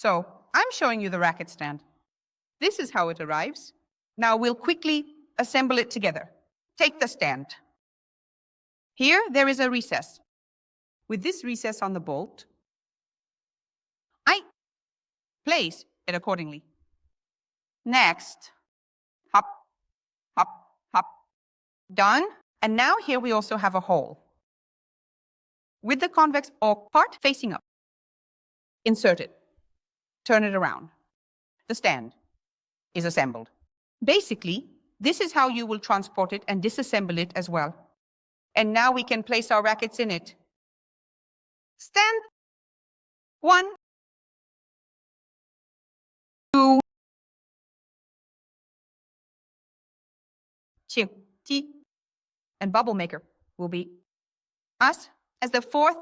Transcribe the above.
So I'm showing you the racket stand. This is how it arrives. Now we'll quickly assemble it together. Take the stand. Here there is a recess. With this recess on the bolt, I place it accordingly. Next, hop, hop, hop. Done. And now here we also have a hole. With the convex or part facing up, insert it. Turn it around. The stand is assembled. Basically, this is how you will transport it and disassemble it as well. And now we can place our rackets in it. Stand 1, 2, 3, and bubble maker will be us as the fourth